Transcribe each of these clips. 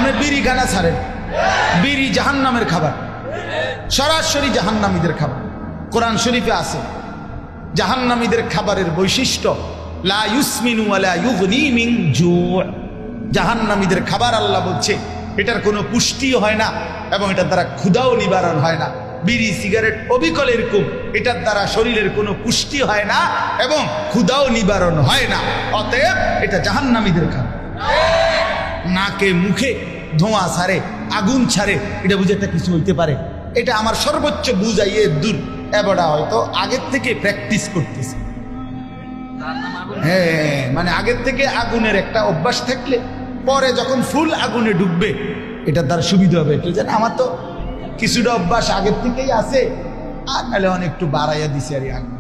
আপনি বিড়ি খানা ছাড়েন, বিড়ি জাহান্নামের খাবার, সরাসরি জাহান্নামীদের খাবার। কোরআন শরীফে আছে জাহান্নামীদের খাবারের বৈশিষ্ট্য লা ইউসমিনু ওয়ালা ইউগনি মিন জু'। জাহান্নামীদের খাবার আল্লাহ বলছে এটার কোনো পুষ্টিও হয় না এবং এটার দ্বারা ক্ষুধাও নিবারণ হয় না। বিড়ি সিগারেট অবিকল এরকম, এটার দ্বারা শরীরের কোনো পুষ্টি হয় না এবং ক্ষুধাও নিবারণ হয় না। অতএব এটা জাহান্নামীদের খাবার। নাকে মুখে ধোঁয়া ছাড়ে, আগুন ছাড়ে, এটা বুঝে একটা কিছু হইতে পারে? এটা আমার সর্বোচ্চ বুঝাইয়ে দূর। এবারটা হয়তো আগের থেকে প্র্যাকটিস করতেছে। হ্যাঁ, মানে আগের থেকে আগুনের একটা অভ্যাস থাকলে পরে যখন ফুল আগুনে ডুববে এটার দ্বারা সুবিধা হবে। কি জানে, আমার তো কিছুটা অভ্যাস আগের থেকেই আছে, আর নাহলে অনেক একটু বাড়াইয়া দিছে আর আগুন।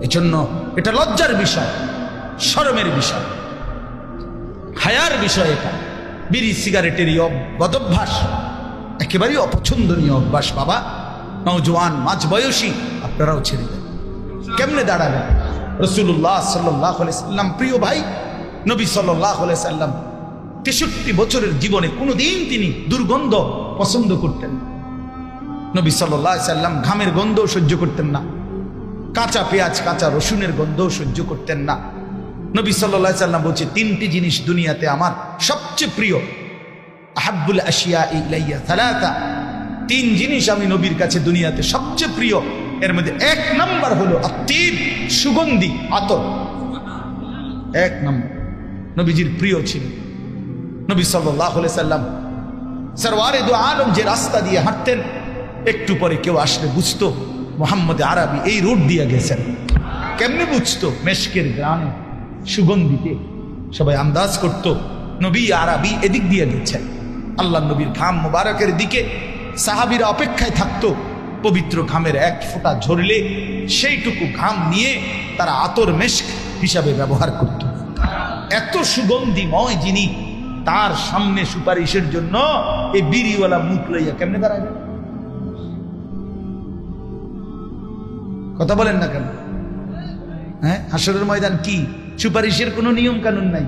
এজন্য এটা লজ্জার বিষয়, শরমের বিষয়, হায়ার বিষয়। এটা বিড়ি সিগারেটের বদভ্যাস একেবারেই অপছন্দনীয় অভ্যাস। বাবা, নওজোয়ান মাঝ বয়সী আপনারাও ছেড়ে দেন। কেমনে দাঁড়াবেন? রাসূলুল্লাহ সাল্লাল্লাহু আলাইহি সাল্লাম, প্রিয় ভাই নবী সাল্লাল্লাহু আলাইহি সাল্লাম 63 বছরের জীবনে কোনোদিন তিনি দুর্গন্ধ পছন্দ করতেন না। নবী সাল্লাল্লাহু আলাইহি সাল্লাম ঘামের গন্ধ সহ্য করতেন না, কাঁচা পেঁয়াজ কাঁচা রসুনের গন্ধ সহ্য করতেন না। নবী সাল্লাল্লাহু আলাইহি সাল্লাম বলছে, তিনটি জিনিস দুনিয়াতে আমার সবচেয়ে প্রিয়। আহাব্বুল আশিয়া ইলাইয়া সালাসা, তিন জিনিস আমি নবীর কাছে দুনিয়াতে সবচেয়ে প্রিয়। এর মধ্যে এক নাম্বার হলো আত্তিব, সুগন্ধি আতর। এক নাম্বার নবীজির প্রিয় ছিল। নবী সাল্লাল্লাহু আলাইহি সাল্লাম সরওয়ারে দু আলম যে রাস্তা দিয়ে হাঁটতেন, একটু পরে কেউ আসলে বুঝতো মুহাম্মদ আরবি এই রোড দিয়ে গেছেন। কেমনে বুঝতো? মেশকের গ্রামে সুগন্ধিতে সবাই আন্দাজ করত নবী আরবি এদিক দিয়ে গেছেন। আল্লাহ নবীর ঘাম মোবারকের দিকে সাহাবীরা অপেক্ষায় থাকতো। পবিত্র ঘামের এক ফোঁটা ঝরলে সেইটুকু ঘাম নিয়ে তারা আতর মেশক হিসাবে ব্যবহার করত। এত সুগন্ধিময় যিনি, তার সামনে সুপারিশের জন্য এই বিড়িওয়ালা মুখ লইয়া কেমনে দাঁড়াবে? কথা বলেন না কেন? হ্যাঁ, হাসরের ময়দান কি সুপারিশের কোনো নিয়ম কানুন নাই?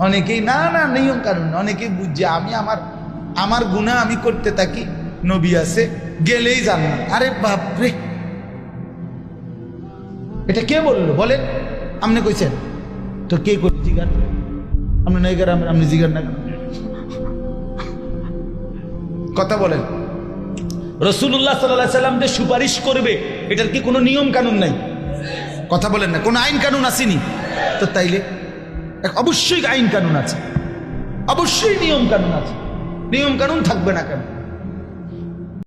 অনেকেই না না নিয়ম কানুন, অনেকেই বুঝছে আমি আমার গুনাহ আমি করতে থাকি, নবী আছে গেলেই জান্নাত। আরে বাপরে, এটা কে বললো বলেন? আপনি কইছেন তো? কে কই জিগার? আপনি নাই গের, আপনি জিগার না। কথা বলেন। রাসূলুল্লাহ সাল্লাল্লাহু আলাইহি সাল্লাম যে সুপারিশ করবে এটার কি কোনো নিয়ম কানুন নাই? কথা বলেন না। কোন আইন কানুন আসেনি তো? তাইলে অবশ্যই আইন কানুন আছে, অবশ্যই নিয়ম কানুন আছে। নিয়ম কানুন থাকবে না কেন?